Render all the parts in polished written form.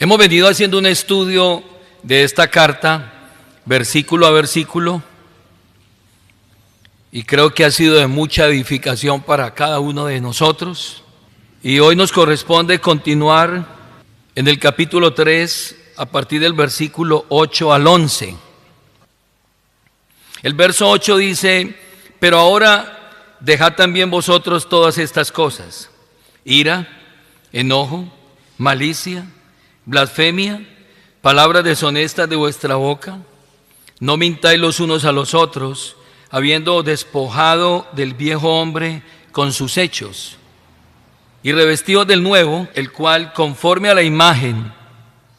Hemos venido haciendo un estudio de esta carta, versículo a versículo, y creo que ha sido de mucha edificación para cada uno de nosotros. Y hoy nos corresponde continuar en el capítulo 3, a partir del versículo 8 al 11. El verso 8 dice: pero ahora dejad también vosotros todas estas cosas: ira, enojo, malicia, blasfemia, palabras deshonestas de vuestra boca. No mintáis los unos a los otros, habiendo despojado del viejo hombre con sus hechos, y revestidos del nuevo, el cual, conforme a la imagen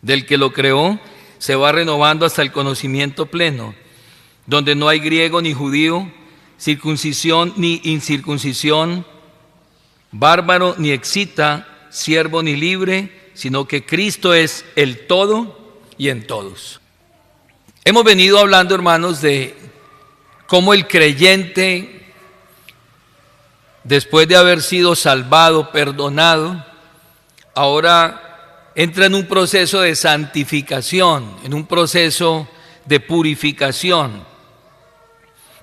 del que lo creó, se va renovando hasta el conocimiento pleno, donde no hay griego ni judío, circuncisión ni incircuncisión, bárbaro ni excita, siervo ni libre, sino que Cristo es el todo y en todos. Hemos venido hablando, hermanos, de cómo el creyente, después de haber sido salvado, perdonado, ahora entra en un proceso de santificación, en un proceso de purificación,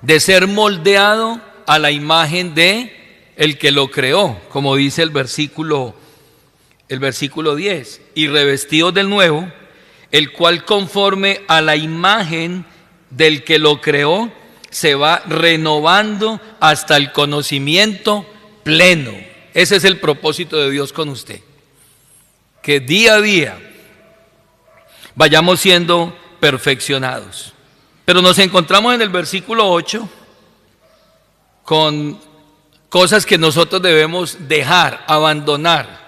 de ser moldeado a la imagen de el que lo creó, como dice el versículo 10, y revestidos del nuevo, el cual, conforme a la imagen del que lo creó, se va renovando hasta el conocimiento pleno. Ese es el propósito de Dios con usted, que día a día vayamos siendo perfeccionados. Pero nos encontramos en el versículo 8 con cosas que nosotros debemos dejar, abandonar.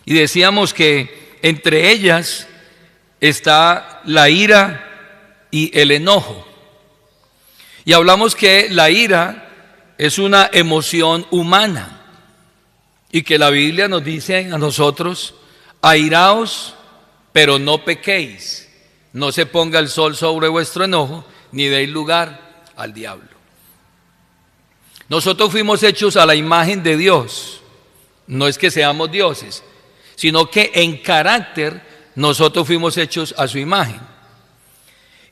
Y decíamos que entre ellas está la ira y el enojo. Y hablamos que la ira es una emoción humana y que la Biblia nos dice a nosotros: airaos, pero no pequéis. No se ponga el sol sobre vuestro enojo, ni deis lugar al diablo. Nosotros fuimos hechos a la imagen de Dios. No es que seamos dioses, sino que en carácter nosotros fuimos hechos a su imagen.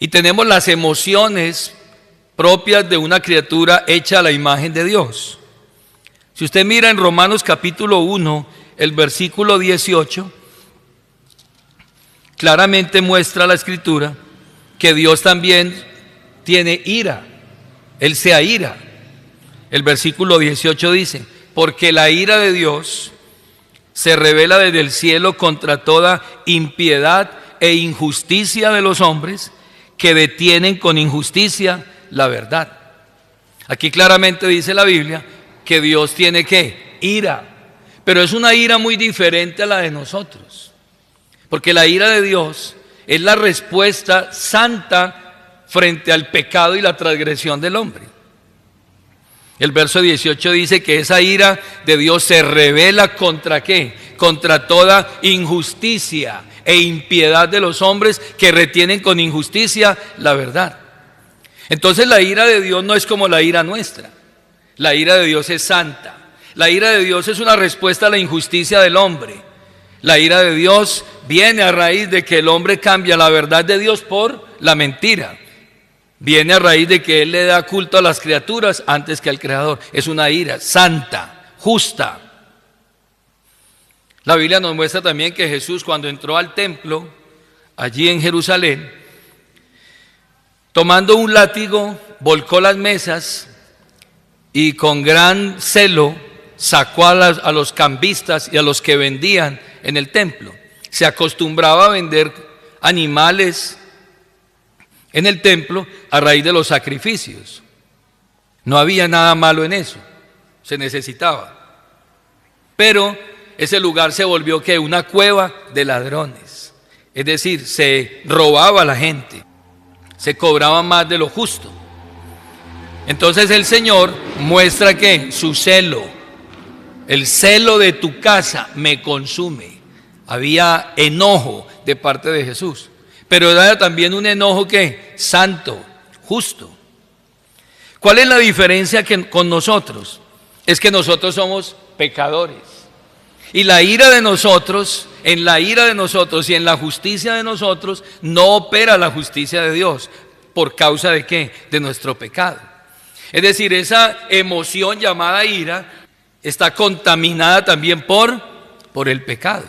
Y tenemos las emociones propias de una criatura hecha a la imagen de Dios. Si usted mira en Romanos capítulo 1, el versículo 18, claramente muestra la Escritura que Dios también tiene ira. Él se aira. El versículo 18 dice: porque la ira de Dios se revela desde el cielo contra toda impiedad e injusticia de los hombres, que detienen con injusticia la verdad. Aquí claramente dice la Biblia que Dios tiene ¿qué? Ira, pero es una ira muy diferente a la de nosotros, porque la ira de Dios es la respuesta santa frente al pecado y la transgresión del hombre. El verso 18 dice que esa ira de Dios se revela ¿contra qué? Contra toda injusticia e impiedad de los hombres, que retienen con injusticia la verdad. Entonces la ira de Dios no es como la ira nuestra. La ira de Dios es santa. La ira de Dios es una respuesta a la injusticia del hombre. La ira de Dios viene a raíz de que el hombre cambia la verdad de Dios por la mentira. Viene a raíz de que Él le da culto a las criaturas antes que al Creador. Es una ira santa, justa. La Biblia nos muestra también que Jesús, cuando entró al templo, allí en Jerusalén, tomando un látigo, volcó las mesas y con gran celo sacó a los cambistas y a los que vendían en el templo. Se acostumbraba a vender animales en el templo a raíz de los sacrificios. No había nada malo en eso, se necesitaba. Pero ese lugar se volvió ¿qué? Una cueva de ladrones. Es decir, se robaba a la gente, se cobraba más de lo justo. Entonces el Señor muestra que su celo, el celo de tu casa me consume. Había enojo de parte de Jesús, pero era también un enojo que santo, justo. ¿Cuál es la diferencia con nosotros? Es que nosotros somos pecadores y la ira de nosotros en la ira de nosotros y en la justicia de nosotros, no opera la justicia de Dios. ¿Por causa de qué? De nuestro pecado. Es decir, esa emoción llamada ira está contaminada también por el pecado.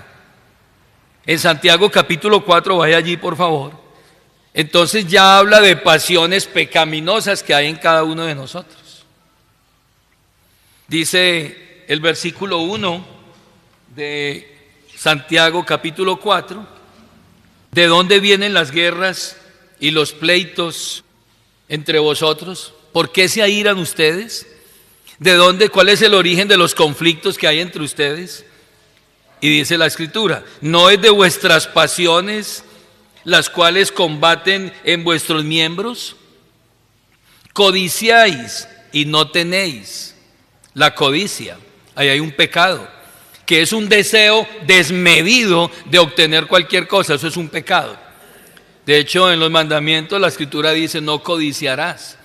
En Santiago capítulo 4, vaya allí por favor. Entonces ya habla de pasiones pecaminosas que hay en cada uno de nosotros. Dice el versículo 1 de Santiago capítulo 4, ¿de dónde vienen las guerras y los pleitos entre vosotros? ¿Por qué se airan ustedes? ¿De dónde? ¿Cuál es el origen de los conflictos que hay entre ustedes? Y dice la Escritura, ¿no es de vuestras pasiones las cuales combaten en vuestros miembros? Codiciáis y no tenéis. La codicia, ahí hay un pecado, que es un deseo desmedido de obtener cualquier cosa, eso es un pecado. De hecho, en los mandamientos la Escritura dice, no codiciarás.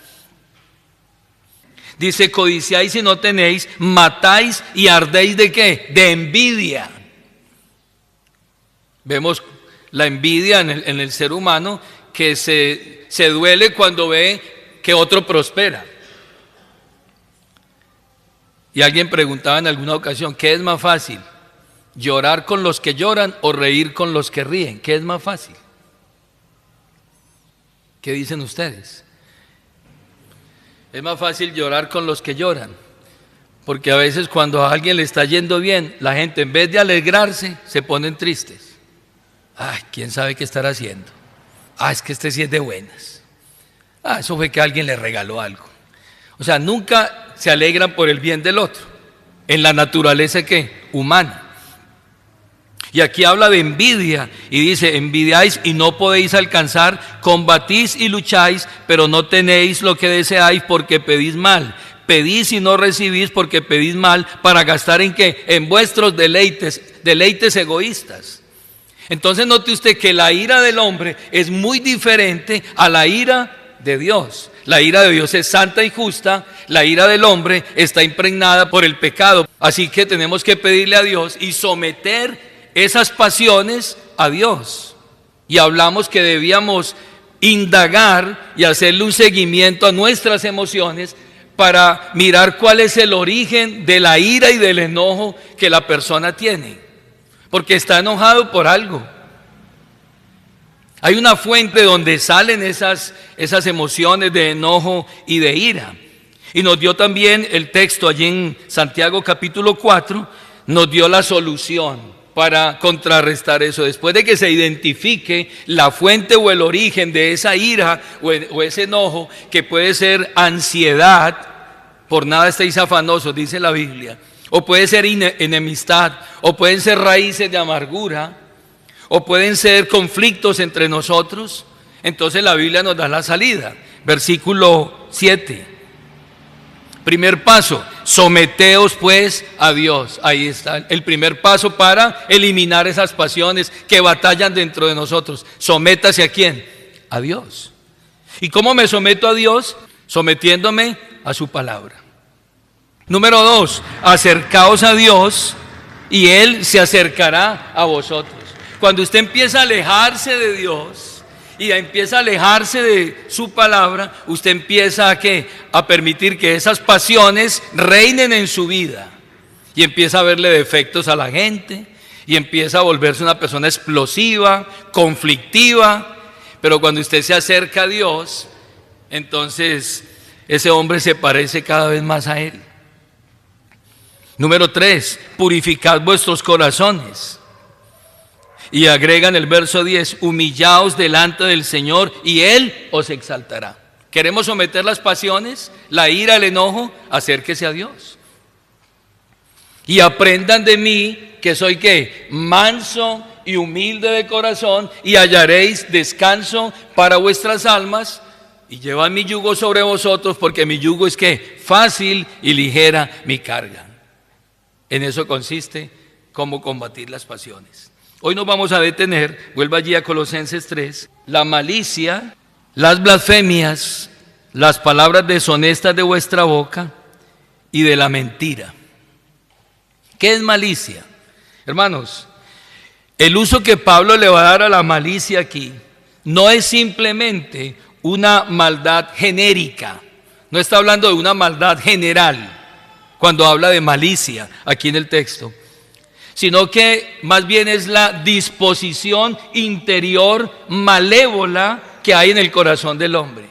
Dice, codiciáis y no tenéis, matáis y ardéis ¿de qué? De envidia. Vemos la envidia en el ser humano que se duele cuando ve que otro prospera. Y alguien preguntaba en alguna ocasión, ¿qué es más fácil? ¿Llorar con los que lloran o reír con los que ríen? ¿Qué es más fácil? ¿Qué dicen ustedes? Es más fácil llorar con los que lloran, porque a veces cuando a alguien le está yendo bien, la gente en vez de alegrarse, se ponen tristes. Ay, ¿quién sabe qué estará haciendo? Es que este sí es de buenas. Eso fue que alguien le regaló algo. O sea, nunca se alegran por el bien del otro, en la naturaleza ¿qué? Humana. Y aquí habla de envidia y dice, envidiáis y no podéis alcanzar, combatís y lucháis, pero no tenéis lo que deseáis porque pedís mal. Pedís y no recibís porque pedís mal, para gastar ¿en qué? En vuestros deleites egoístas. Entonces note usted que la ira del hombre es muy diferente a la ira de Dios. La ira de Dios es santa y justa, la ira del hombre está impregnada por el pecado. Así que tenemos que pedirle a Dios y someter esas pasiones a Dios. Y hablamos que debíamos indagar y hacerle un seguimiento a nuestras emociones para mirar cuál es el origen de la ira y del enojo que la persona tiene. Porque está enojado por algo. Hay una fuente donde salen esas emociones de enojo y de ira. Y nos dio también el texto allí en Santiago capítulo 4, nos dio la solución para contrarrestar eso. Después de que se identifique la fuente o el origen de esa ira o ese enojo, que puede ser ansiedad, por nada estéis afanosos, dice la Biblia. O puede ser enemistad, o pueden ser raíces de amargura, o pueden ser conflictos entre nosotros. Entonces la Biblia nos da la salida. Versículo 7. Primer paso, someteos pues a Dios. Ahí está el primer paso para eliminar esas pasiones que batallan dentro de nosotros. Sométase ¿a quién? A Dios. ¿Y cómo me someto a Dios? Sometiéndome a su palabra. Número 2, acercaos a Dios y Él se acercará a vosotros. Cuando usted empieza a alejarse de Dios y empieza a alejarse de su palabra, usted empieza ¿a qué? A permitir que esas pasiones reinen en su vida y empieza a verle defectos a la gente y empieza a volverse una persona explosiva, conflictiva. Pero cuando usted se acerca a Dios, entonces ese hombre se parece cada vez más a Él. Número 3, purificad vuestros corazones. Y agregan el verso 10, humillaos delante del Señor y Él os exaltará. ¿Queremos someter las pasiones, la ira, el enojo? Acérquese a Dios. Y aprendan de mí que soy ¿qué? Manso y humilde de corazón, y hallaréis descanso para vuestras almas. Y llevad mi yugo sobre vosotros, porque mi yugo es ¿qué? Fácil y ligera mi carga. En eso consiste cómo combatir las pasiones. Hoy nos vamos a detener, vuelva allí a Colosenses 3, la malicia, las blasfemias, las palabras deshonestas de vuestra boca y de la mentira. ¿Qué es malicia? Hermanos, El uso que Pablo le va a dar a la malicia aquí no es simplemente una maldad genérica, no está hablando de una maldad general cuando habla de malicia aquí en el texto, sino que más bien es la disposición interior malévola que hay en el corazón del hombre.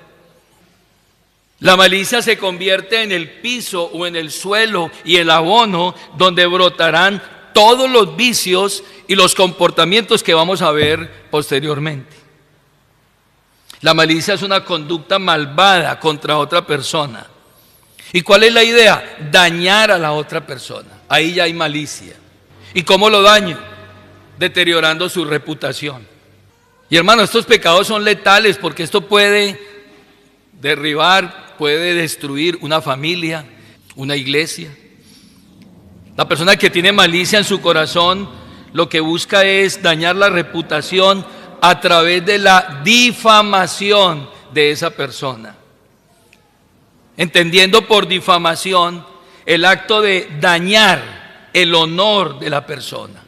La malicia se convierte en el piso o en el suelo y el abono donde brotarán todos los vicios y los comportamientos que vamos a ver posteriormente. La malicia es una conducta malvada contra otra persona. ¿Y cuál es la idea? Dañar a la otra persona. Ahí ya hay malicia. ¿Y cómo lo daño? Deteriorando su reputación. Y hermano, estos pecados son letales porque esto puede derribar, puede destruir una familia, una iglesia. La persona que tiene malicia en su corazón lo que busca es dañar la reputación a través de la difamación de esa persona. Entendiendo por difamación el acto de dañar el honor de la persona,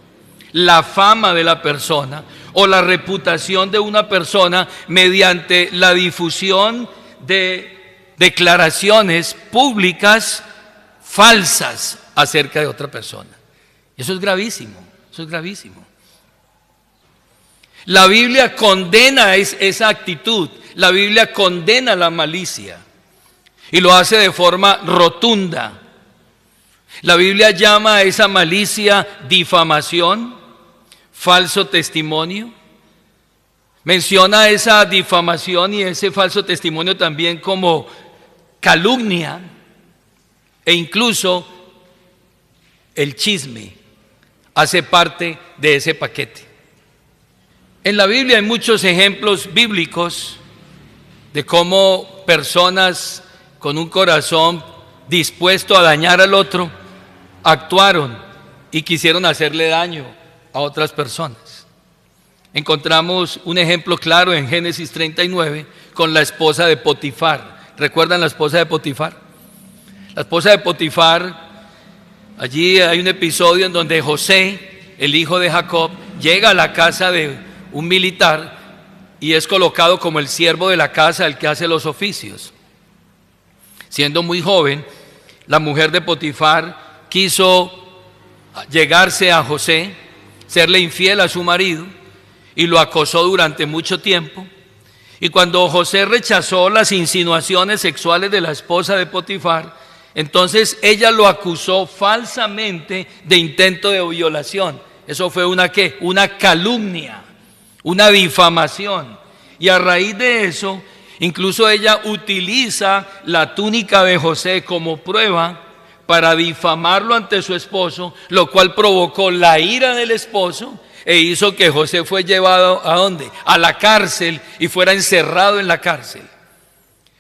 la fama de la persona o la reputación de una persona mediante la difusión de declaraciones públicas falsas acerca de otra persona. Eso es gravísimo, eso es gravísimo. La Biblia condena esa actitud, la Biblia condena la malicia y lo hace de forma rotunda. La Biblia llama a esa malicia difamación, falso testimonio. Menciona esa difamación y ese falso testimonio también como calumnia e incluso el chisme hace parte de ese paquete. En la Biblia hay muchos ejemplos bíblicos de cómo personas con un corazón dispuesto a dañar al otro actuaron y quisieron hacerle daño a otras personas. Encontramos un ejemplo claro en Génesis 39 con la esposa de Potifar. ¿Recuerdan la esposa de Potifar? La esposa de Potifar, allí hay un episodio en donde José, el hijo de Jacob, llega a la casa de un militar y es colocado como el siervo de la casa, el que hace los oficios. Siendo muy joven, la mujer de Potifar quiso llegarse a José, serle infiel a su marido y lo acosó durante mucho tiempo. Y cuando José rechazó las insinuaciones sexuales de la esposa de Potifar, entonces ella lo acusó falsamente de intento de violación. Eso fue una ¿qué? Una calumnia, una difamación. Y a raíz de eso, incluso ella utiliza la túnica de José como prueba para difamarlo ante su esposo, lo cual provocó la ira del esposo e hizo que José fue llevado ¿a dónde? A la cárcel y fuera encerrado en la cárcel.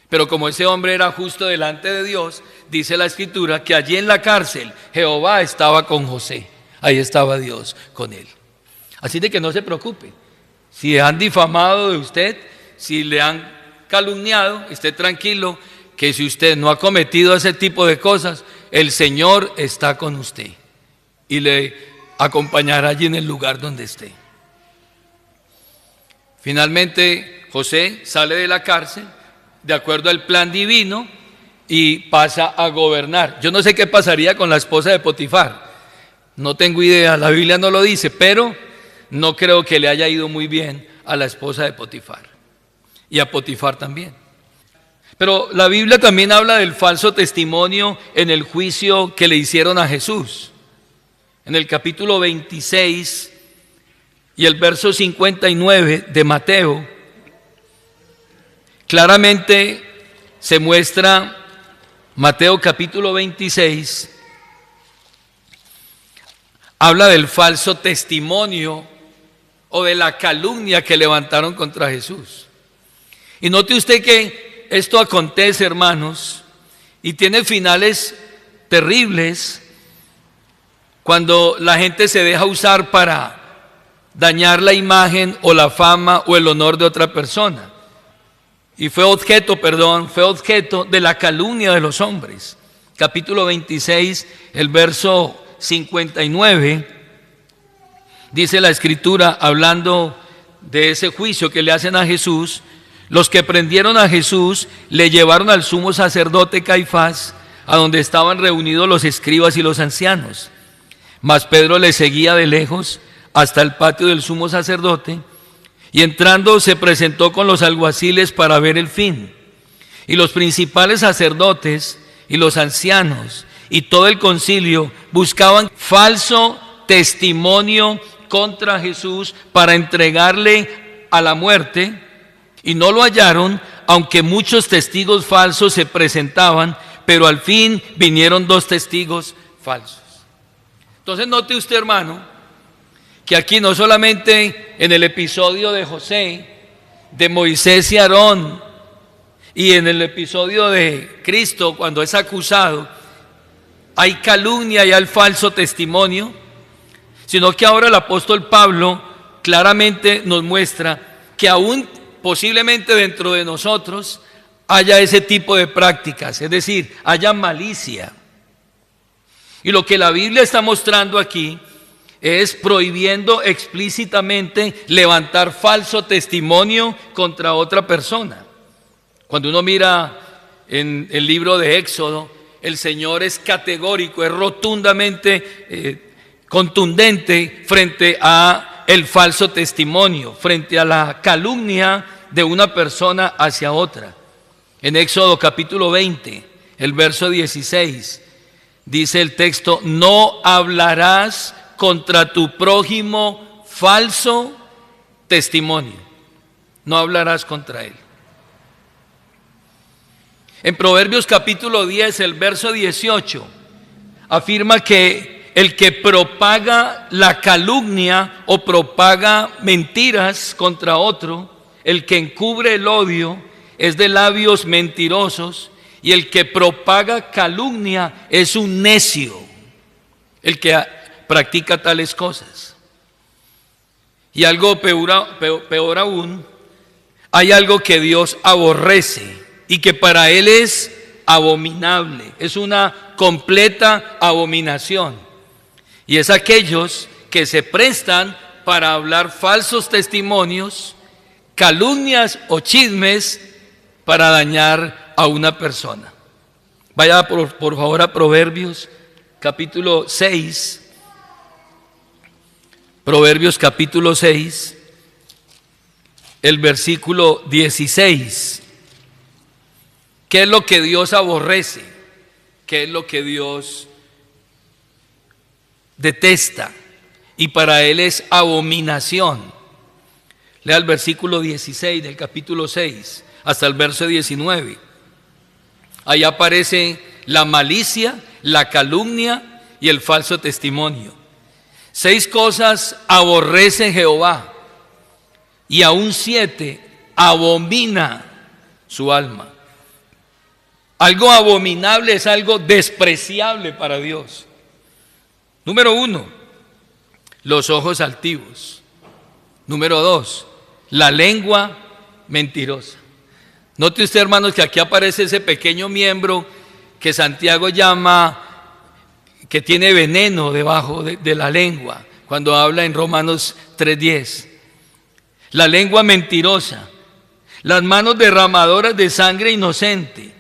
Pero como ese hombre era justo delante de Dios, dice la Escritura que allí en la cárcel Jehová estaba con José. Ahí estaba Dios con él. Así de que no se preocupe. Si han difamado de usted, si le han calumniado, esté tranquilo que si usted no ha cometido ese tipo de cosas, el Señor está con usted y le acompañará allí en el lugar donde esté. Finalmente, José sale de la cárcel de acuerdo al plan divino y pasa a gobernar. Yo no sé qué pasaría con la esposa de Potifar, no tengo idea, la Biblia no lo dice, pero no creo que le haya ido muy bien a la esposa de Potifar y a Potifar también. Pero la Biblia también habla del falso testimonio en el juicio que le hicieron a Jesús. En el capítulo 26 y el verso 59 de Mateo, claramente se muestra Mateo capítulo 26, habla del falso testimonio o de la calumnia que levantaron contra Jesús. Y note usted que esto acontece, hermanos, y tiene finales terribles cuando la gente se deja usar para dañar la imagen o la fama o el honor de otra persona. Y fue objeto de la calumnia de los hombres. Capítulo 26, el verso 59, Dice la Escritura, hablando de ese juicio que le hacen a Jesús: los que prendieron a Jesús le llevaron al sumo sacerdote Caifás, a donde estaban reunidos los escribas y los ancianos. Mas Pedro le seguía de lejos hasta el patio del sumo sacerdote, y entrando se presentó con los alguaciles para ver el fin. Y los principales sacerdotes y los ancianos y todo el concilio buscaban falso testimonio contra Jesús para entregarle a la muerte, y no lo hallaron, aunque muchos testigos falsos se presentaban, pero al fin vinieron 2 testigos falsos. Entonces note usted, hermano, que aquí no solamente en el episodio de José, de Moisés y Aarón, y en el episodio de Cristo cuando es acusado, hay calumnia y hay falso testimonio, sino que ahora el apóstol Pablo claramente nos muestra que aún posiblemente dentro de nosotros haya ese tipo de prácticas, es decir, haya malicia. Y lo que la Biblia está mostrando aquí es prohibiendo explícitamente levantar falso testimonio contra otra persona. Cuando uno mira en el libro de Éxodo, el Señor es categórico, es rotundamente contundente frente a el falso testimonio, frente a la calumnia de una persona hacia otra. En Éxodo capítulo 20, el verso 16, dice el texto: no hablarás contra tu prójimo falso testimonio. No hablarás contra él. En Proverbios capítulo 10, el verso 18, afirma que el que propaga la calumnia o propaga mentiras contra otro, el que encubre el odio, es de labios mentirosos, y el que propaga calumnia es un necio, el que practica tales cosas. Y algo peor aún, hay algo que Dios aborrece y que para Él es abominable, es una completa abominación. Y es aquellos que se prestan para hablar falsos testimonios, calumnias o chismes para dañar a una persona. Vaya por favor a Proverbios capítulo 6. Proverbios capítulo 6, el versículo 16. ¿Qué es lo que Dios aborrece? ¿Qué es lo que Dios detesta? Y para Él es abominación. Lea el versículo 16 del capítulo 6 hasta el verso 19. Ahí aparece la malicia, la calumnia y el falso testimonio. 6 cosas aborrece Jehová, y aún 7 abomina su alma. Algo abominable es algo despreciable para Dios. Número 1, los ojos altivos. Número 2, la lengua mentirosa. Note usted, hermanos, que aquí aparece ese pequeño miembro que Santiago llama, que tiene veneno debajo de la lengua, cuando habla en Romanos 3:10. La lengua mentirosa, las manos derramadoras de sangre inocente,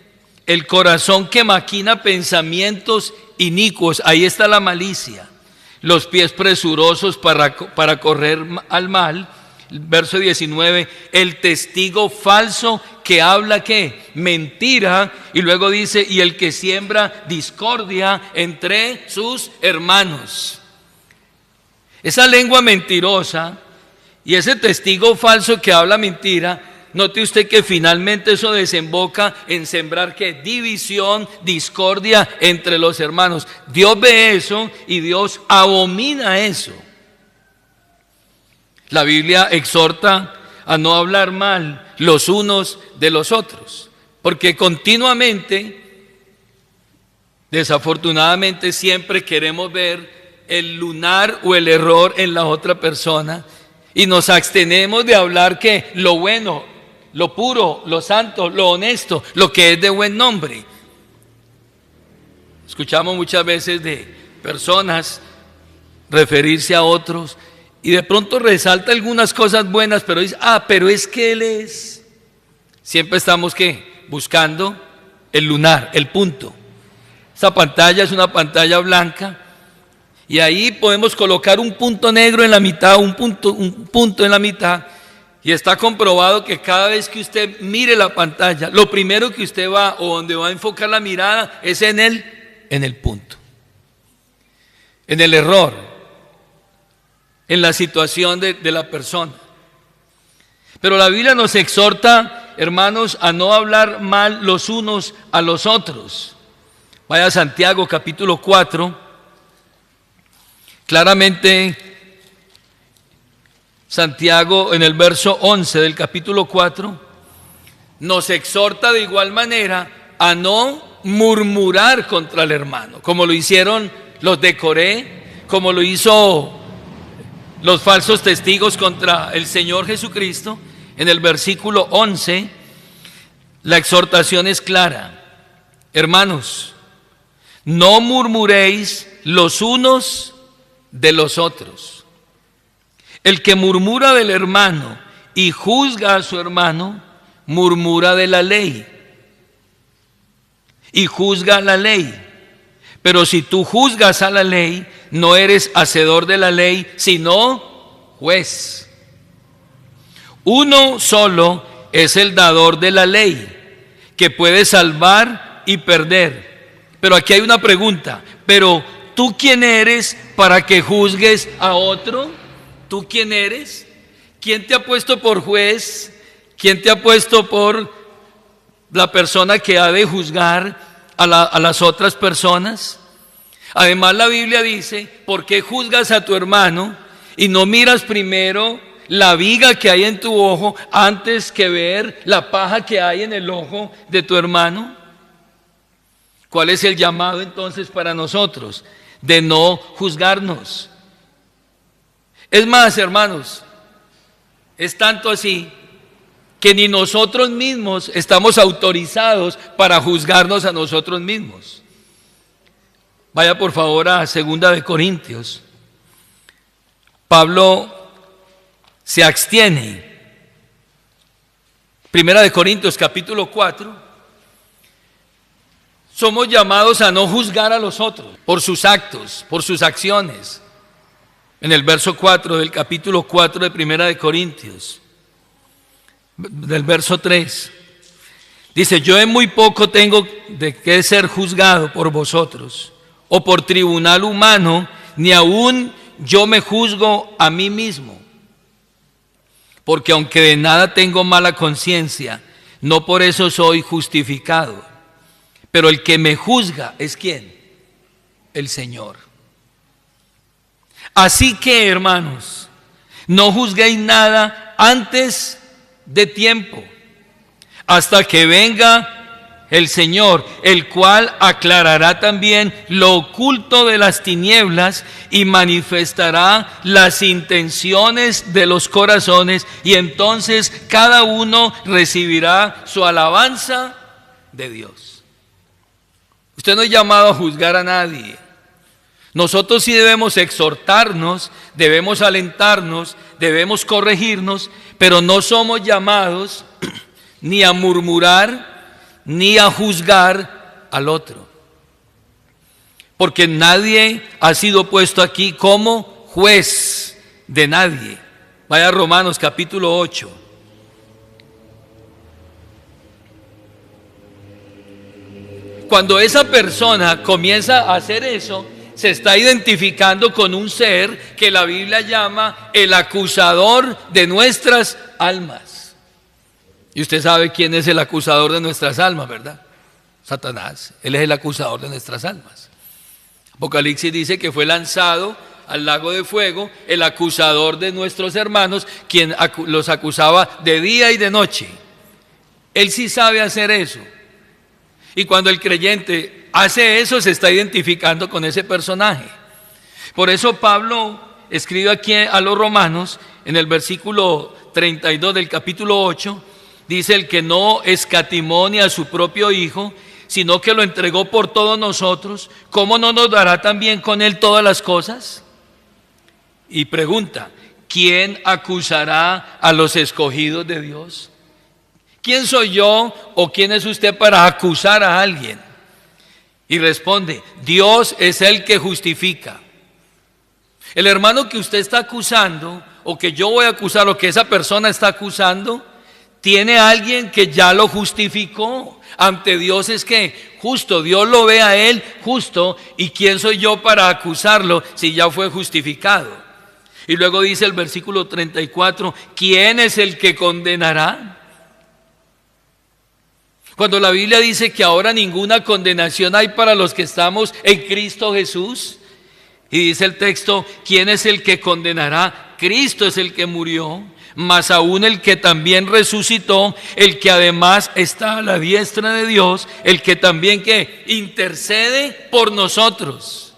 el corazón que maquina pensamientos inicuos, ahí está la malicia, los pies presurosos para correr al mal. Verso 19, el testigo falso que habla ¿qué? Mentira, y luego dice, y el que siembra discordia entre sus hermanos. Esa lengua mentirosa y ese testigo falso que habla mentira, note usted que finalmente eso desemboca en sembrar ¿qué? División, discordia entre los hermanos. Dios ve eso y Dios abomina eso. La Biblia exhorta a no hablar mal los unos de los otros, porque continuamente, desafortunadamente, siempre queremos ver el lunar o el error en la otra persona y nos abstenemos de hablar que lo bueno, lo puro, lo santo, lo honesto, lo que es de buen nombre. Escuchamos muchas veces de personas referirse a otros y de pronto resalta algunas cosas buenas, pero dice, pero es que Él es. Siempre estamos, ¿qué? Buscando el lunar, el punto. Esta pantalla es una pantalla blanca y ahí podemos colocar un punto negro en la mitad, un punto en la mitad, y está comprobado que cada vez que usted mire la pantalla, lo primero que usted va o donde va a enfocar la mirada es en el punto, en el error, en la situación de la persona. Pero la Biblia nos exhorta, hermanos, a no hablar mal los unos a los otros. Vaya a Santiago capítulo 4, claramente Santiago en el verso 11 del capítulo 4 nos exhorta de igual manera a no murmurar contra el hermano, como lo hicieron los de Coré, como lo hizo los falsos testigos contra el Señor Jesucristo. En el versículo 11 la exhortación es clara: hermanos, no murmuréis los unos de los otros. El que murmura del hermano y juzga a su hermano, murmura de la ley y juzga la ley. Pero si tú juzgas a la ley, no eres hacedor de la ley, sino juez. Uno solo es el dador de la ley, que puede salvar y perder. Pero aquí hay una pregunta: ¿pero tú quién eres para que juzgues a otro? ¿Tú quién eres? ¿Quién te ha puesto por juez? ¿Quién te ha puesto por la persona que ha de juzgar a las otras personas? Además, la Biblia dice: ¿por qué juzgas a tu hermano y no miras primero la viga que hay en tu ojo antes que ver la paja que hay en el ojo de tu hermano? ¿Cuál es el llamado entonces para nosotros? De no juzgarnos. Es más, hermanos, es tanto así que ni nosotros mismos estamos autorizados para juzgarnos a nosotros mismos. Vaya por favor a 2 de Corintios. Pablo se abstiene. 1 de Corintios capítulo 4. Somos llamados a no juzgar a los otros por sus actos, por sus acciones. En el verso 4 del capítulo 4 de 1 de Corintios, del verso 3, dice: yo en muy poco tengo de qué ser juzgado por vosotros, o por tribunal humano, ni aún yo me juzgo a mí mismo. Porque aunque de nada tengo mala conciencia, no por eso soy justificado. Pero el que me juzga es ¿quién? El Señor. Así que, hermanos, no juzguéis nada antes de tiempo, hasta que venga el Señor, el cual aclarará también lo oculto de las tinieblas y manifestará las intenciones de los corazones, y entonces cada uno recibirá su alabanza de Dios. Usted no es llamado a juzgar a nadie. Nosotros sí debemos exhortarnos, debemos alentarnos, debemos corregirnos, pero no somos llamados ni a murmurar, ni a juzgar al otro. Porque nadie ha sido puesto aquí como juez de nadie. Vaya a Romanos capítulo 8. Cuando esa persona comienza a hacer eso, se está identificando con un ser que la Biblia llama el acusador de nuestras almas. Y usted sabe quién es el acusador de nuestras almas, ¿verdad? Satanás. Él es el acusador de nuestras almas. Apocalipsis dice que fue lanzado al lago de fuego el acusador de nuestros hermanos, quien los acusaba de día y de noche. Él sí sabe hacer eso. Y cuando el creyente hace eso, se está identificando con ese personaje. Por eso Pablo escribe aquí a los romanos, en el versículo 32 del capítulo 8, dice: el que no escatimó ni a su propio Hijo, sino que lo entregó por todos nosotros, ¿cómo no nos dará también con él todas las cosas? Y pregunta: ¿quién acusará a los escogidos de Dios? ¿Quién soy yo o quién es usted para acusar a alguien? Y responde, Dios es el que justifica. El hermano que usted está acusando, o que yo voy a acusar, o que esa persona está acusando, tiene a alguien que ya lo justificó. Ante Dios es que justo, Dios lo ve a él justo, y ¿quién soy yo para acusarlo si ya fue justificado? Y luego dice el versículo 34, ¿quién es el que condenará? Cuando la Biblia dice que ahora ninguna condenación hay para los que estamos en Cristo Jesús, y dice el texto, ¿quién es el que condenará? Cristo es el que murió, más aún el que también resucitó, el que además está a la diestra de Dios, el que también que intercede por nosotros.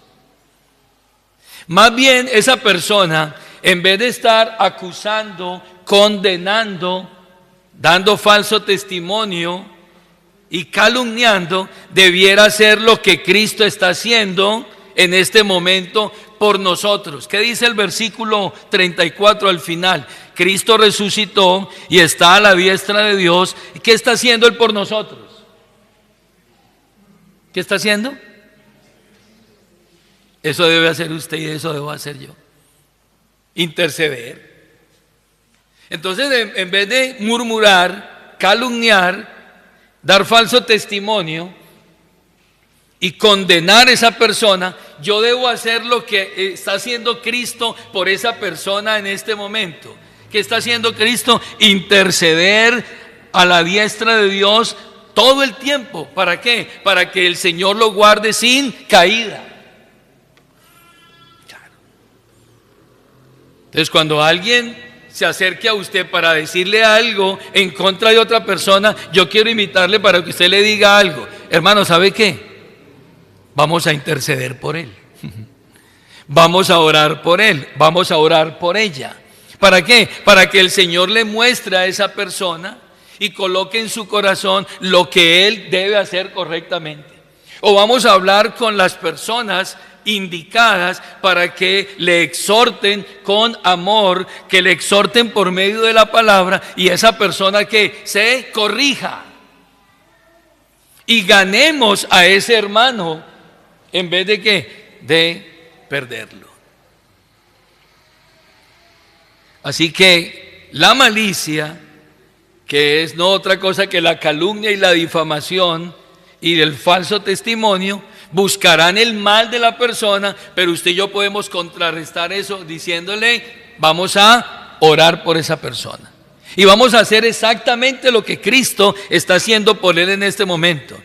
Más bien esa persona, en vez de estar acusando, condenando, dando falso testimonio y calumniando, debiera hacer lo que Cristo está haciendo en este momento por nosotros. ¿Qué dice el versículo 34 al final? Cristo resucitó y está a la diestra de Dios. ¿Y qué está haciendo Él por nosotros? ¿Qué está haciendo? Eso debe hacer usted y eso debo hacer yo. Interceder. Entonces, en vez de murmurar, calumniar, dar falso testimonio y condenar a esa persona, yo debo hacer lo que está haciendo Cristo por esa persona en este momento. ¿Qué está haciendo Cristo? Interceder a la diestra de Dios todo el tiempo. ¿Para qué? Para que el Señor lo guarde sin caída. Claro. Entonces, cuando alguien se acerque a usted para decirle algo en contra de otra persona, yo quiero invitarle para que usted le diga algo. Hermano, ¿sabe qué? Vamos a interceder por él. Vamos a orar por él. Vamos a orar por ella. ¿Para qué? Para que el Señor le muestre a esa persona y coloque en su corazón lo que él debe hacer correctamente. O vamos a hablar con las personas indicadas para que le exhorten con amor, que le exhorten por medio de la palabra, y esa persona que se corrija y ganemos a ese hermano en vez de que de perderlo. Así que la malicia, que es no otra cosa que la calumnia y la difamación y el falso testimonio, buscarán el mal de la persona, pero usted y yo podemos contrarrestar eso diciéndole, vamos a orar por esa persona. Y vamos a hacer exactamente lo que Cristo está haciendo por él en este momento.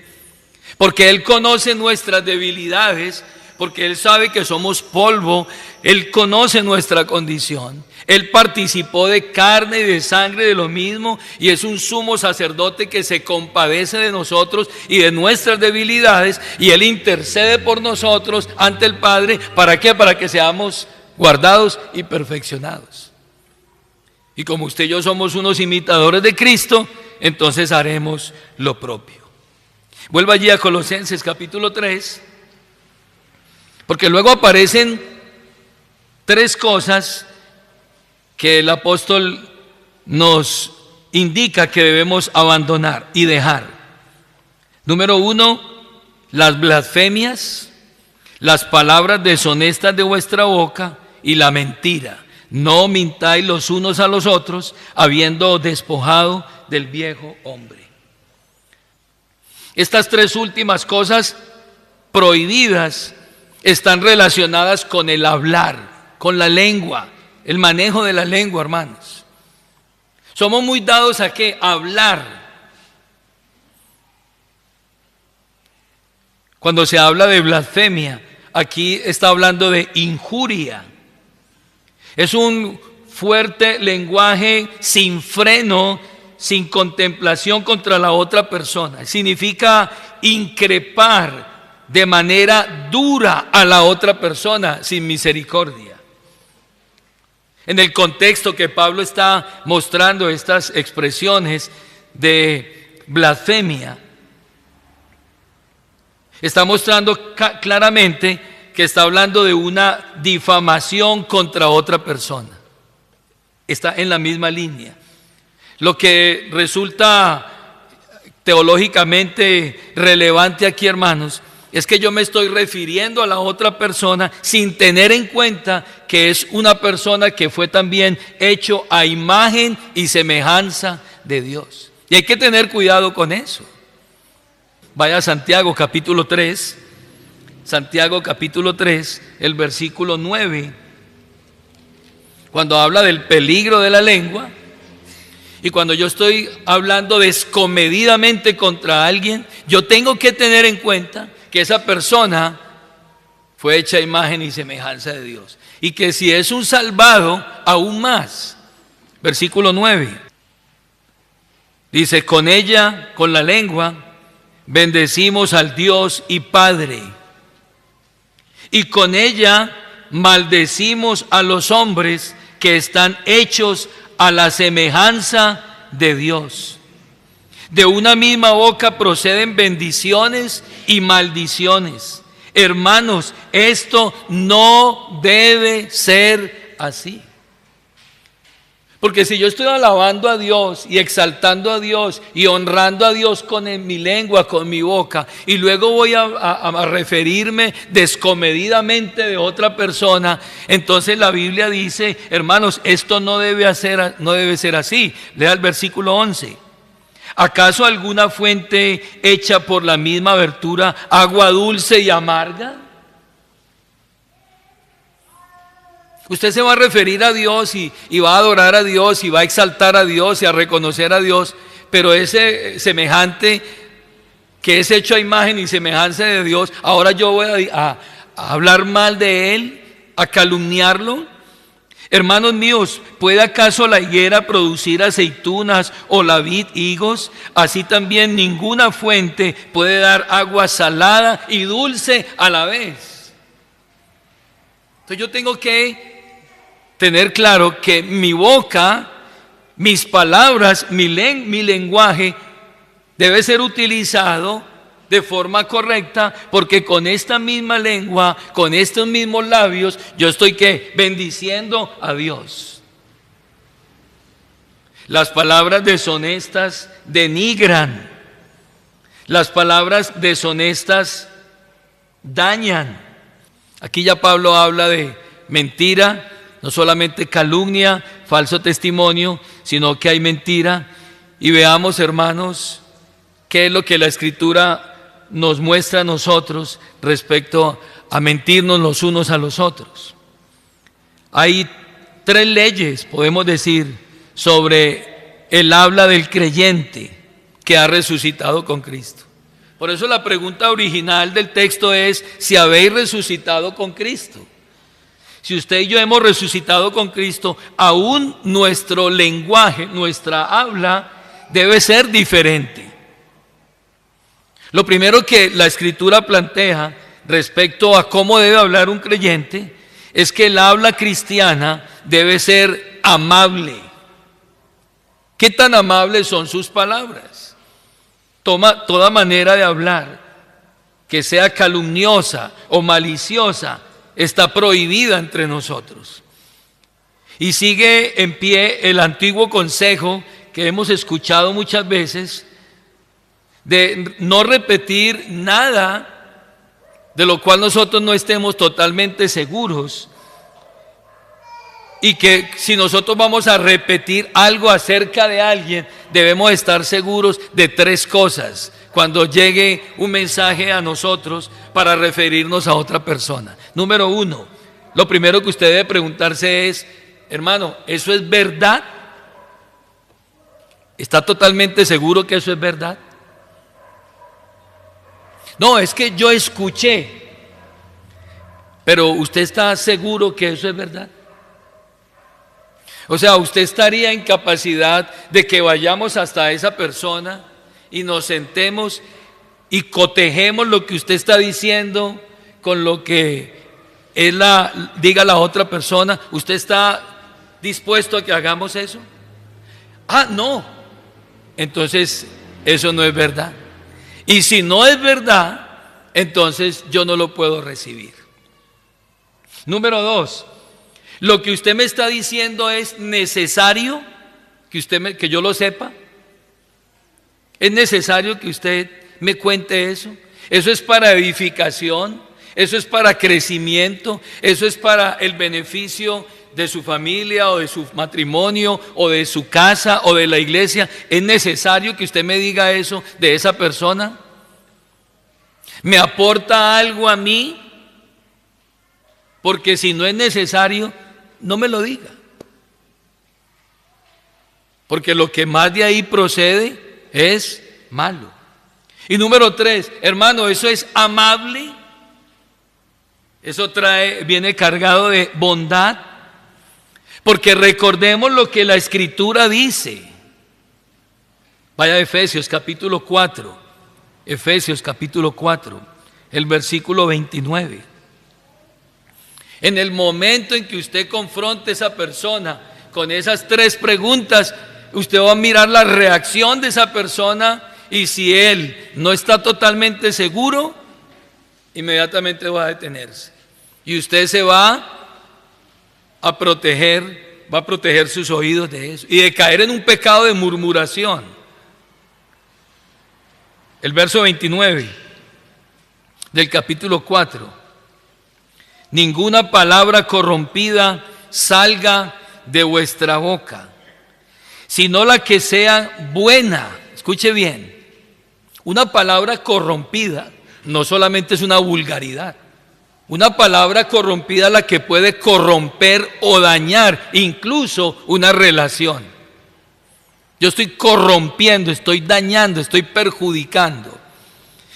Porque Él conoce nuestras debilidades, porque Él sabe que somos polvo, Él conoce nuestra condición. Él participó de carne y de sangre de lo mismo, y es un sumo sacerdote que se compadece de nosotros y de nuestras debilidades, y Él intercede por nosotros ante el Padre. ¿Para qué? Para que seamos guardados y perfeccionados. Y como usted y yo somos unos imitadores de Cristo, entonces haremos lo propio. Vuelva allí a Colosenses capítulo 3, porque luego aparecen tres cosas que el apóstol nos indica que debemos abandonar y dejar. Número 1, las blasfemias, las palabras deshonestas de vuestra boca y la mentira. No mintáis los unos a los otros, habiendo despojado del viejo hombre. Estas tres últimas cosas prohibidas están relacionadas con el hablar, con la lengua, el manejo de la lengua, hermanos. Somos muy dados a ¿qué? Hablar. Cuando se habla de blasfemia, aquí está hablando de injuria. Es un fuerte lenguaje sin freno, sin contemplación contra la otra persona. Significa increpar de manera dura a la otra persona sin misericordia. En el contexto que Pablo está mostrando estas expresiones de blasfemia, está mostrando claramente que está hablando de una difamación contra otra persona. Está en la misma línea. Lo que resulta teológicamente relevante aquí, hermanos, es que yo me estoy refiriendo a la otra persona sin tener en cuenta que es una persona que fue también hecho a imagen y semejanza de Dios. Y hay que tener cuidado con eso. Vaya a Santiago capítulo 3, Santiago capítulo 3, el versículo 9, cuando habla del peligro de la lengua. Y cuando yo estoy hablando descomedidamente contra alguien, yo tengo que tener en cuenta que esa persona fue hecha a imagen y semejanza de Dios. Y que si es un salvado, aún más. Versículo 9. Dice, con ella, con la lengua, bendecimos al Dios y Padre. Y con ella maldecimos a los hombres que están hechos a la semejanza de Dios. De una misma boca proceden bendiciones y maldiciones. Hermanos, esto no debe ser así. Porque si yo estoy alabando a Dios y exaltando a Dios y honrando a Dios con mi lengua, con mi boca, y luego voy a referirme descomedidamente de otra persona, entonces la Biblia dice, hermanos, esto no debe ser así. Lea el versículo 11. ¿Acaso alguna fuente hecha por la misma abertura, agua dulce y amarga? Usted se va a referir a Dios y va a adorar a Dios y va a exaltar a Dios y a reconocer a Dios, pero ese semejante que es hecho a imagen y semejanza de Dios, ahora yo voy a hablar mal de él, a calumniarlo. Hermanos míos, ¿puede acaso la higuera producir aceitunas o la vid higos? Así también ninguna fuente puede dar agua salada y dulce a la vez. Entonces yo tengo que tener claro que mi boca, mis palabras, mi lenguaje debe ser utilizado de forma correcta, porque con esta misma lengua, con estos mismos labios, yo estoy bendiciendo a Dios. Las palabras deshonestas denigran. Las palabras deshonestas dañan. Aquí ya Pablo habla de mentira, no solamente calumnia, falso testimonio, sino que hay mentira. Y veamos, hermanos, qué es lo que la Escritura nos muestra a nosotros respecto a mentirnos los unos a los otros. Hay 3 leyes, podemos decir, sobre el habla del creyente que ha resucitado con Cristo. Por eso la pregunta original del texto es, si habéis resucitado con Cristo. Si usted y yo hemos resucitado con Cristo, aún nuestro lenguaje, nuestra habla debe ser diferente. Lo primero que la Escritura plantea respecto a cómo debe hablar un creyente es que el habla cristiana debe ser amable. ¿Qué tan amables son sus palabras? Toda manera de hablar que sea calumniosa o maliciosa está prohibida entre nosotros. Y sigue en pie el antiguo consejo que hemos escuchado muchas veces de no repetir nada de lo cual nosotros no estemos totalmente seguros, y que si nosotros vamos a repetir algo acerca de alguien, debemos estar seguros de 3 cosas cuando llegue un mensaje a nosotros para referirnos a otra persona. Número 1, lo primero que usted debe preguntarse es, hermano, ¿eso es verdad? ¿Está totalmente seguro que eso es verdad? No, es que yo escuché, pero ¿usted está seguro que eso es verdad? O sea, ¿usted estaría en capacidad de que vayamos hasta esa persona y nos sentemos y cotejemos lo que usted está diciendo con lo que diga la otra persona? ¿Usted está dispuesto a que hagamos eso? Ah, no. Entonces, eso no es verdad. Y si no es verdad, entonces yo no lo puedo recibir. Número 2, Lo que usted me está diciendo es necesario que yo lo sepa. Es necesario que usted me cuente eso. Eso es para edificación, eso es para crecimiento, eso es para el beneficio de su familia o de su matrimonio o de su casa o de la iglesia. ¿Es necesario que usted me diga eso de esa persona? ¿Me aporta algo a mí? Porque si no es necesario, no me lo diga. Porque lo que más de ahí procede es malo. Y número 3, hermano, eso es amable. Eso viene cargado de bondad. Porque recordemos lo que la Escritura dice. Vaya a Efesios capítulo 4. Efesios capítulo 4, el versículo 29. En el momento en que usted confronte a esa persona con esas 3 preguntas, usted va a mirar la reacción de esa persona, y si él no está totalmente seguro, inmediatamente va a detenerse. Y usted se va a proteger sus oídos de eso y de caer en un pecado de murmuración. El verso 29 del capítulo 4. Ninguna palabra corrompida salga de vuestra boca, sino la que sea buena. Escuche bien, una palabra corrompida no solamente es una vulgaridad. Una palabra corrompida es la que puede corromper o dañar incluso una relación. Yo estoy corrompiendo, estoy dañando, estoy perjudicando.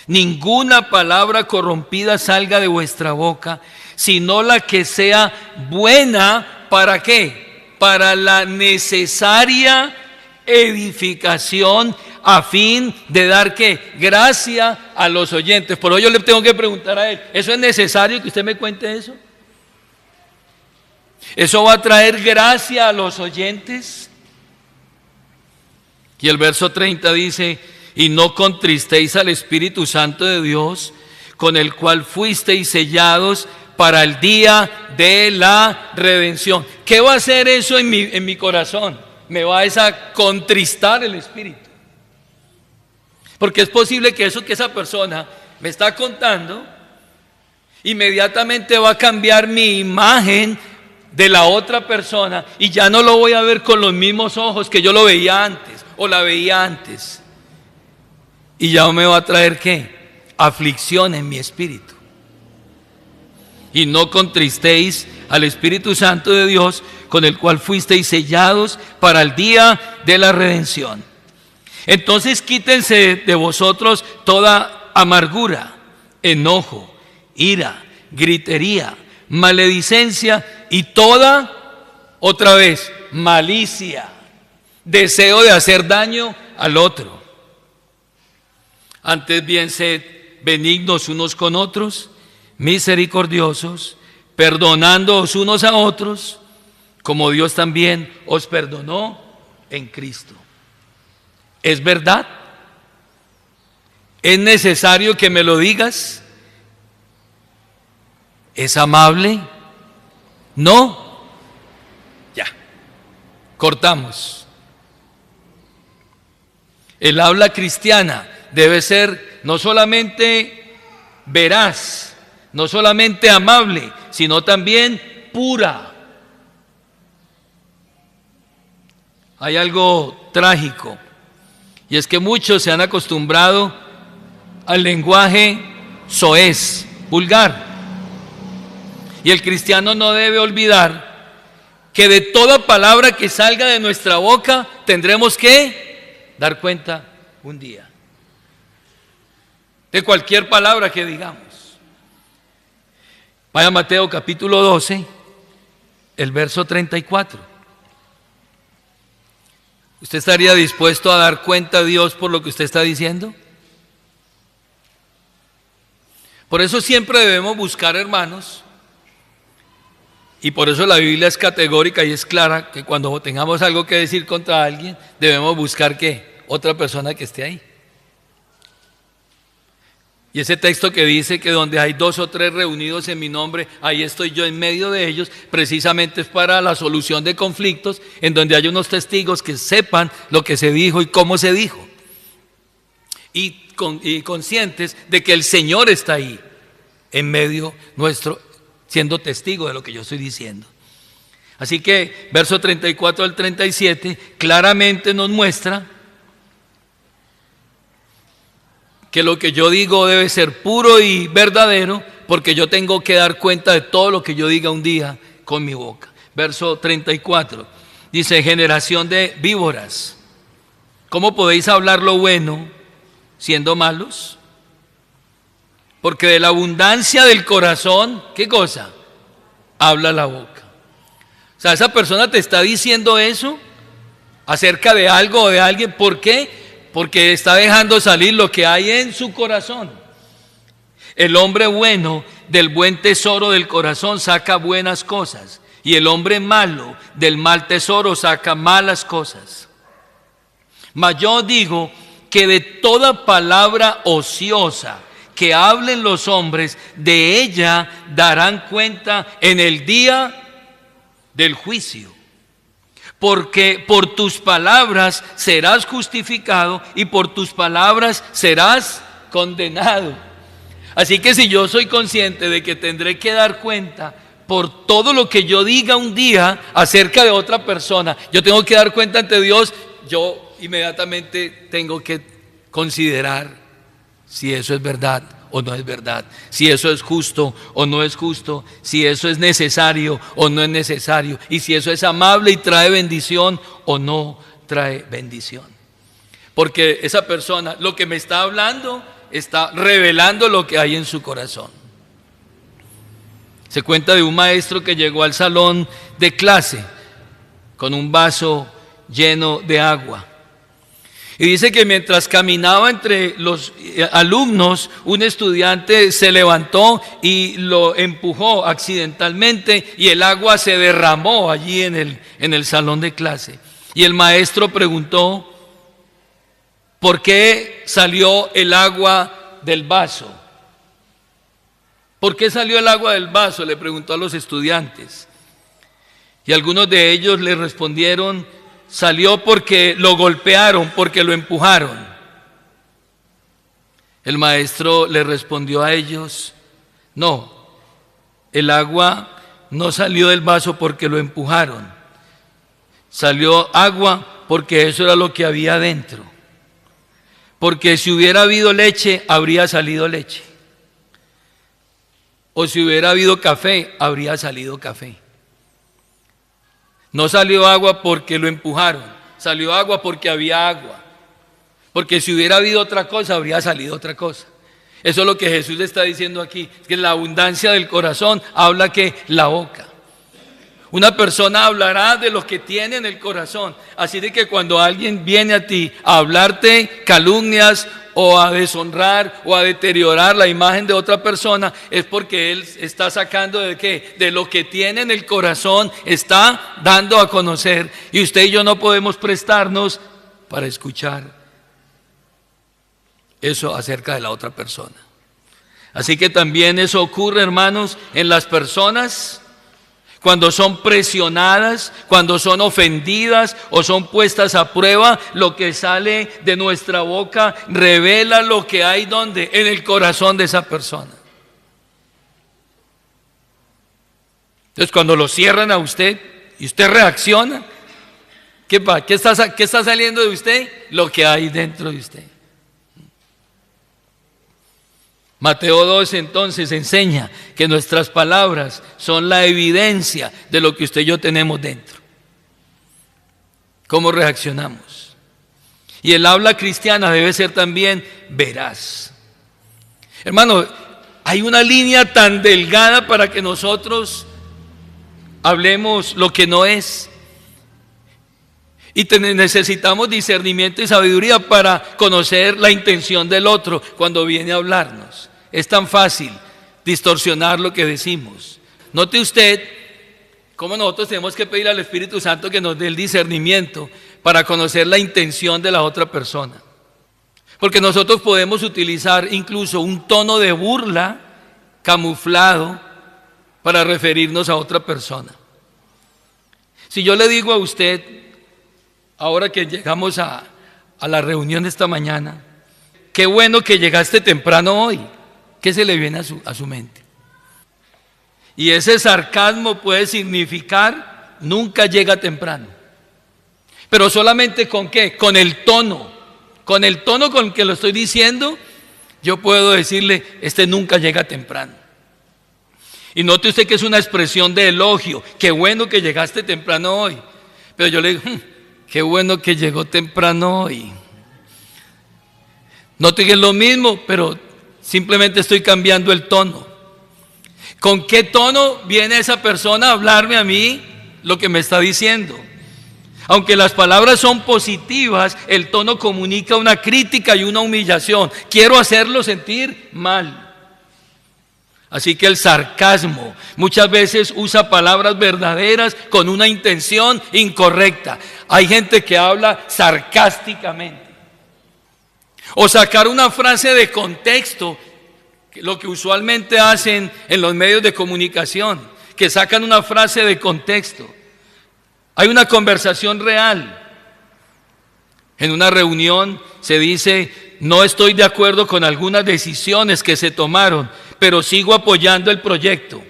Ninguna palabra corrompida salga de vuestra boca, sino la que sea buena. ¿Para qué? Para la necesaria edificación, a fin de dar ¿qué? Gracia a los oyentes. Por ello yo le tengo que preguntar a él, ¿eso es necesario que usted me cuente eso? ¿Eso va a traer gracia a los oyentes? Y el verso 30 dice: y no contristéis al Espíritu Santo de Dios, con el cual fuisteis sellados para el día de la redención. ¿Qué va a hacer eso en mi corazón? Me va a contristar el Espíritu. Porque es posible que eso que esa persona me está contando, inmediatamente va a cambiar mi imagen de la otra persona, y ya no lo voy a ver con los mismos ojos que yo lo veía antes o la veía antes. Y ya me va a traer ¿qué? Aflicción en mi espíritu. Y no contristéis al Espíritu Santo de Dios, con el cual fuisteis sellados para el día de la redención. Entonces quítense de vosotros toda amargura, enojo, ira, gritería, maledicencia y toda, otra vez, malicia, deseo de hacer daño al otro. Antes bien, sed benignos unos con otros, misericordiosos, perdonándoos unos a otros, como Dios también os perdonó en Cristo. ¿Es verdad? ¿Es necesario que me lo digas? ¿Es amable? No. Ya. Cortamos. El habla cristiana debe ser no solamente veraz, no solamente amable, sino también pura. Hay algo trágico, y es que muchos se han acostumbrado al lenguaje soez, vulgar. Y el cristiano no debe olvidar que de toda palabra que salga de nuestra boca tendremos que dar cuenta un día. De cualquier palabra que digamos. Vaya a Mateo capítulo 12, el verso 34. ¿Usted estaría dispuesto a dar cuenta a Dios por lo que usted está diciendo? Por eso siempre debemos buscar, hermanos, y por eso la Biblia es categórica y es clara, que cuando tengamos algo que decir contra alguien, debemos buscar ¿qué? Otra persona que esté ahí. Y ese texto que dice que donde hay 2 o 3 reunidos en mi nombre, ahí estoy yo en medio de ellos, precisamente es para la solución de conflictos, en donde hay unos testigos que sepan lo que se dijo y cómo se dijo. Y conscientes de que el Señor está ahí, en medio nuestro, siendo testigo de lo que yo estoy diciendo. Así que, verso 34 al 37, claramente nos muestra que lo que yo digo debe ser puro y verdadero, porque yo tengo que dar cuenta de todo lo que yo diga un día con mi boca. Verso 34, dice, generación de víboras, ¿cómo podéis hablar lo bueno siendo malos? Porque de la abundancia del corazón, ¿qué cosa? Habla la boca. O sea, esa persona te está diciendo eso acerca de algo o de alguien. ¿Por qué? Porque está dejando salir lo que hay en su corazón. El hombre bueno del buen tesoro del corazón saca buenas cosas, y el hombre malo del mal tesoro saca malas cosas. Mas yo digo que de toda palabra ociosa que hablen los hombres, de ella darán cuenta en el día del juicio. Porque por tus palabras serás justificado y por tus palabras serás condenado. Así que si yo soy consciente de que tendré que dar cuenta por todo lo que yo diga un día acerca de otra persona, yo tengo que dar cuenta ante Dios, yo inmediatamente tengo que considerar si eso es verdad o no es verdad, si eso es justo o no es justo, si eso es necesario o no es necesario, y si eso es amable y trae bendición o no trae bendición. Porque esa persona, lo que me está hablando, está revelando lo que hay en su corazón. Se cuenta de un maestro que llegó al salón de clase con un vaso lleno de agua. Y dice que mientras caminaba entre los alumnos, un estudiante se levantó y lo empujó accidentalmente y el agua se derramó allí en el salón de clase. Y el maestro preguntó, ¿por qué salió el agua del vaso? ¿Por qué salió el agua del vaso?, le preguntó a los estudiantes. Y algunos de ellos le respondieron, salió porque lo golpearon, porque lo empujaron. El maestro le respondió a ellos, no, el agua no salió del vaso porque lo empujaron. Salió agua porque eso era lo que había dentro. Porque si hubiera habido leche, habría salido leche. O si hubiera habido café, habría salido café. No salió agua porque lo empujaron, salió agua porque había agua. Porque si hubiera habido otra cosa, habría salido otra cosa. Eso es lo que Jesús está diciendo aquí, que la abundancia del corazón habla que la boca. Una persona hablará de lo que tiene en el corazón. Así de que cuando alguien viene a ti a hablarte calumnias o a deshonrar o a deteriorar la imagen de otra persona, es porque él está sacando de qué, de lo que tiene en el corazón, está dando a conocer. Y usted y yo no podemos prestarnos para escuchar eso acerca de la otra persona. Así que también eso ocurre, hermanos, en las personas cuando son presionadas, cuando son ofendidas o son puestas a prueba. Lo que sale de nuestra boca revela lo que hay donde, en el corazón de esa persona. Entonces cuando lo cierran a usted y usted reacciona, ¿qué está saliendo de usted? Lo que hay dentro de usted. Mateo 2 entonces enseña que nuestras palabras son la evidencia de lo que usted y yo tenemos dentro. ¿Cómo reaccionamos? Y el habla cristiana debe ser también veraz. Hermano, hay una línea tan delgada para que nosotros hablemos lo que no es. Y necesitamos discernimiento y sabiduría para conocer la intención del otro cuando viene a hablarnos. Es tan fácil distorsionar lo que decimos. Note usted cómo nosotros tenemos que pedir al Espíritu Santo que nos dé el discernimiento para conocer la intención de la otra persona. Porque nosotros podemos utilizar incluso un tono de burla camuflado para referirnos a otra persona. Si yo le digo a usted, ahora que llegamos a la reunión esta mañana, qué bueno que llegaste temprano hoy, ¿qué se le viene a su mente? Y ese sarcasmo puede significar nunca llega temprano. Pero solamente ¿con qué? Con el tono. Con el tono con que lo estoy diciendo, yo puedo decirle, este nunca llega temprano. Y note usted que es una expresión de elogio. Qué bueno que llegaste temprano hoy. Pero yo le digo, qué bueno que llegó temprano hoy. Note que es lo mismo, pero simplemente estoy cambiando el tono. ¿Con qué tono viene esa persona a hablarme a mí lo que me está diciendo? Aunque las palabras son positivas, el tono comunica una crítica y una humillación. Quiero hacerlo sentir mal. Así que el sarcasmo muchas veces usa palabras verdaderas con una intención incorrecta. Hay gente que habla sarcásticamente. O sacar una frase de contexto, lo que usualmente hacen en los medios de comunicación, que sacan una frase de contexto. Hay una conversación real. En una reunión se dice, no estoy de acuerdo con algunas decisiones que se tomaron, pero sigo apoyando el proyecto.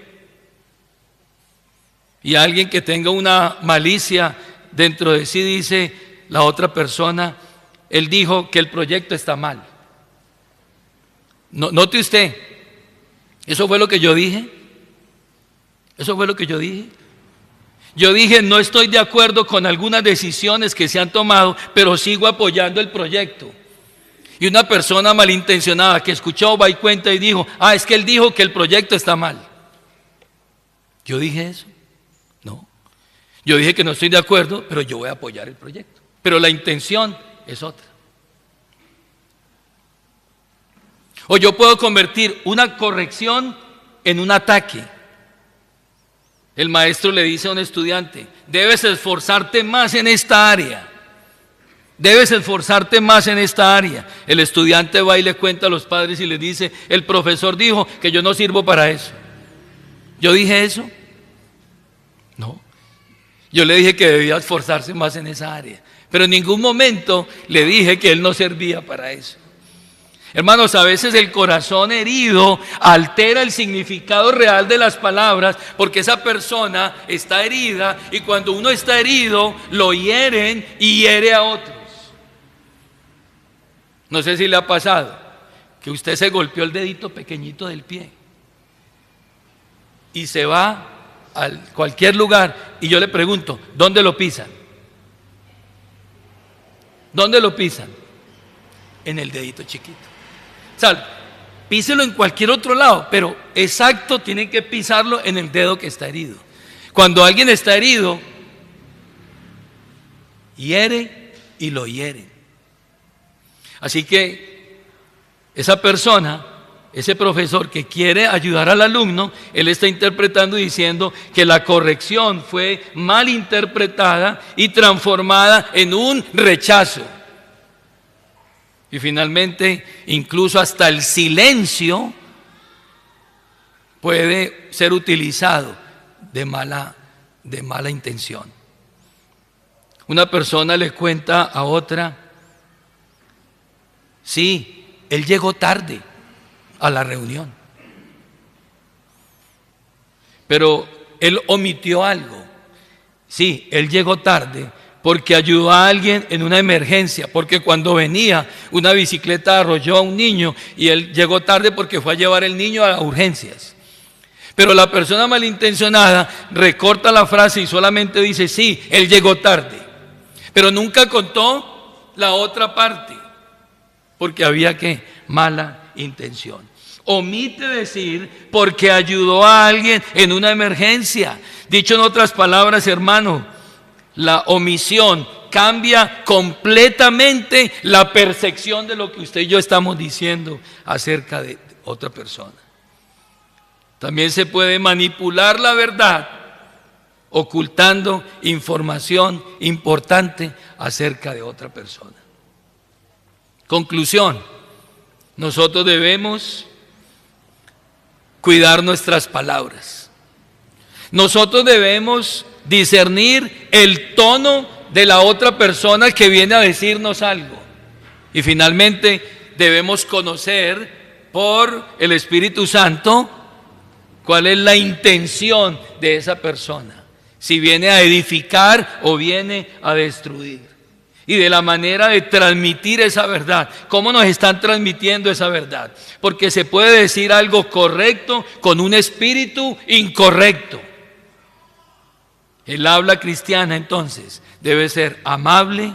Y alguien que tenga una malicia dentro de sí dice, la otra persona, él dijo que el proyecto está mal. Note usted, ¿eso fue lo que yo dije? ¿Eso fue lo que yo dije? Yo dije, no estoy de acuerdo con algunas decisiones que se han tomado, pero sigo apoyando el proyecto. Y una persona malintencionada que escuchó va y cuenta y dijo, es que él dijo que el proyecto está mal. ¿Yo dije eso? No. Yo dije que no estoy de acuerdo, pero yo voy a apoyar el proyecto. Pero la intención es otra. O yo puedo convertir una corrección en un ataque. El maestro le dice a un estudiante, debes esforzarte más en esta área. Debes esforzarte más en esta área. El estudiante va y le cuenta a los padres y les dice, el profesor dijo que yo no sirvo para eso. ¿Yo dije eso? No. Yo le dije que debía esforzarse más en esa área. Pero en ningún momento le dije que él no servía para eso. Hermanos, a veces el corazón herido altera el significado real de las palabras porque esa persona está herida y cuando uno está herido lo hieren y hiere a otros. No sé si le ha pasado que usted se golpeó el dedito pequeñito del pie y se va a cualquier lugar y yo le pregunto, ¿dónde lo pisan? ¿Dónde lo pisan? En el dedito chiquito. O sea, píselo en cualquier otro lado, pero exacto, tienen que pisarlo en el dedo que está herido. Cuando alguien está herido, hiere y lo hieren. Así que esa persona, ese profesor que quiere ayudar al alumno, él está interpretando y diciendo que la corrección fue mal interpretada y transformada en un rechazo. Y finalmente, incluso hasta el silencio puede ser utilizado de mala intención. Una persona le cuenta a otra, sí, él llegó tarde a la reunión, pero él omitió algo. Sí, él llegó tarde porque ayudó a alguien en una emergencia, porque cuando venía una bicicleta arrolló a un niño y él llegó tarde porque fue a llevar el niño a urgencias. Pero la persona malintencionada recorta la frase y solamente dice, sí, él llegó tarde, pero nunca contó la otra parte, porque había mala intención. Omite decir porque ayudó a alguien en una emergencia. Dicho en otras palabras, hermano, la omisión cambia completamente la percepción de lo que usted y yo estamos diciendo acerca de otra persona. También se puede manipular la verdad ocultando información importante acerca de otra persona. Conclusión, nosotros debemos cuidar nuestras palabras. Nosotros debemos discernir el tono de la otra persona que viene a decirnos algo. Y finalmente debemos conocer por el Espíritu Santo cuál es la intención de esa persona, si viene a edificar o viene a destruir. Y de la manera de transmitir esa verdad, ¿cómo nos están transmitiendo esa verdad? Porque se puede decir algo correcto con un espíritu incorrecto. El habla cristiana entonces debe ser amable,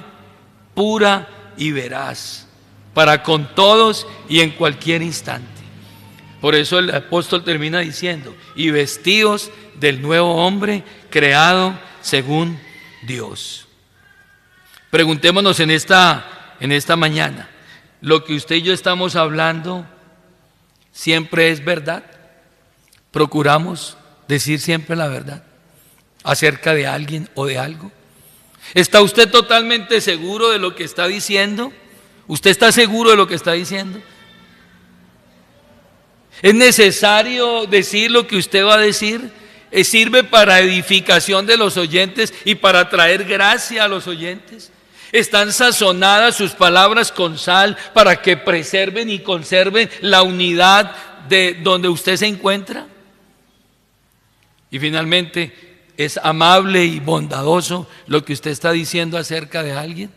pura y veraz, para con todos y en cualquier instante. Por eso el apóstol termina diciendo, y vestidos del nuevo hombre creado según Dios. Preguntémonos en esta mañana, ¿lo que usted y yo estamos hablando siempre es verdad? ¿Procuramos decir siempre la verdad acerca de alguien o de algo? ¿Está usted totalmente seguro de lo que está diciendo? ¿Usted está seguro de lo que está diciendo? ¿Es necesario decir lo que usted va a decir? ¿Sirve para edificación de los oyentes y para traer gracia a los oyentes? ¿Están sazonadas sus palabras con sal para que preserven y conserven la unidad de donde usted se encuentra? Y finalmente, ¿es amable y bondadoso lo que usted está diciendo acerca de alguien?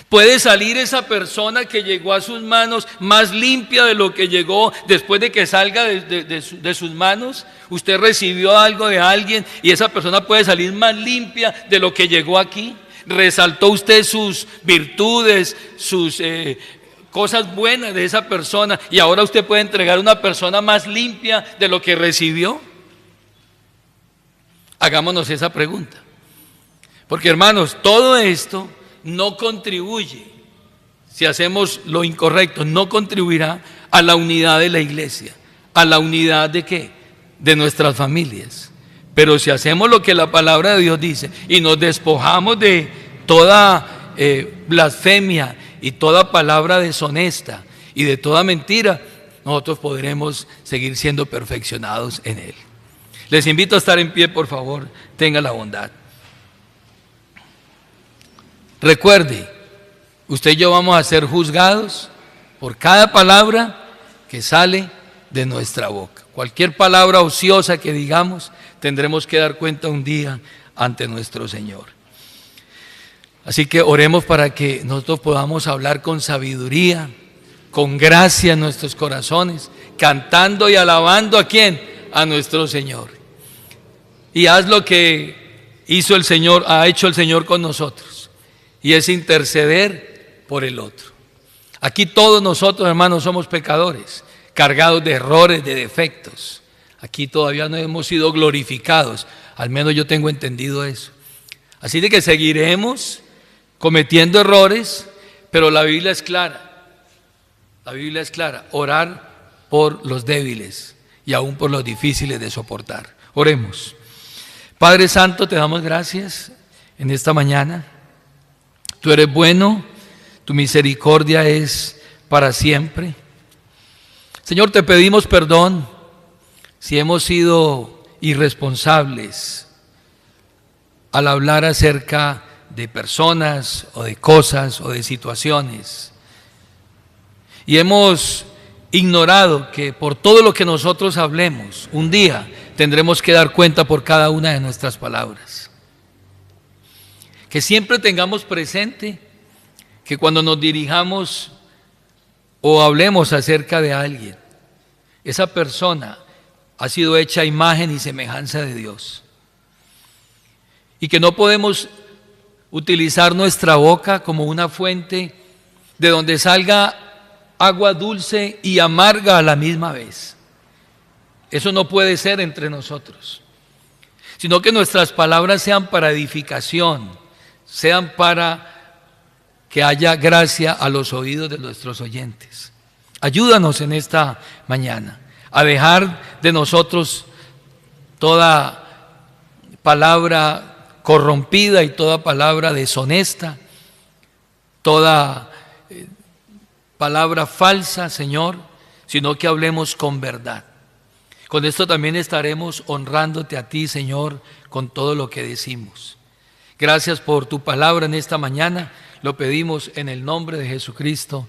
¿Puede salir esa persona que llegó a sus manos más limpia de lo que llegó después de que salga de sus manos? Usted recibió algo de alguien y esa persona puede salir más limpia de lo que llegó aquí. ¿Resaltó usted sus virtudes, sus cosas buenas de esa persona y ahora usted puede entregar a una persona más limpia de lo que recibió? Hagámonos esa pregunta. Porque hermanos, todo esto no contribuye, si hacemos lo incorrecto, no contribuirá a la unidad de la iglesia. ¿A la unidad de qué? De nuestras familias. Pero si hacemos lo que la palabra de Dios dice y nos despojamos de toda blasfemia y toda palabra deshonesta y de toda mentira, nosotros podremos seguir siendo perfeccionados en Él. Les invito a estar en pie, por favor, tenga la bondad. Recuerde, usted y yo vamos a ser juzgados por cada palabra que sale de nuestra boca. Cualquier palabra ociosa que digamos, tendremos que dar cuenta un día ante nuestro Señor. Así que oremos para que nosotros podamos hablar con sabiduría, con gracia en nuestros corazones, cantando y alabando ¿a quién? A nuestro Señor. Y haz lo que hizo el Señor, ha hecho el Señor con nosotros, y es interceder por el otro. Aquí todos nosotros, hermanos, somos pecadores, cargados de errores, de defectos. Aquí todavía no hemos sido glorificados, al menos yo tengo entendido eso. Así de que seguiremos cometiendo errores, pero la Biblia es clara. La Biblia es clara, orar por los débiles y aún por los difíciles de soportar. Oremos. Padre Santo, te damos gracias en esta mañana. Tú eres bueno, tu misericordia es para siempre. Señor, te pedimos perdón si hemos sido irresponsables al hablar acerca de personas o de cosas o de situaciones. Y hemos ignorado que por todo lo que nosotros hablemos, un día tendremos que dar cuenta por cada una de nuestras palabras. Que siempre tengamos presente que cuando nos dirijamos o hablemos acerca de alguien, esa persona ha sido hecha a imagen y semejanza de Dios. Y que no podemos utilizar nuestra boca como una fuente de donde salga agua dulce y amarga a la misma vez. Eso no puede ser entre nosotros, sino que nuestras palabras sean para edificación, sean para que haya gracia a los oídos de nuestros oyentes. Ayúdanos en esta mañana a dejar de nosotros toda palabra corrompida y toda palabra deshonesta, toda palabra falsa, Señor, sino que hablemos con verdad. Con esto también estaremos honrándote a ti, Señor, con todo lo que decimos. Gracias por tu palabra en esta mañana. Lo pedimos en el nombre de Jesucristo.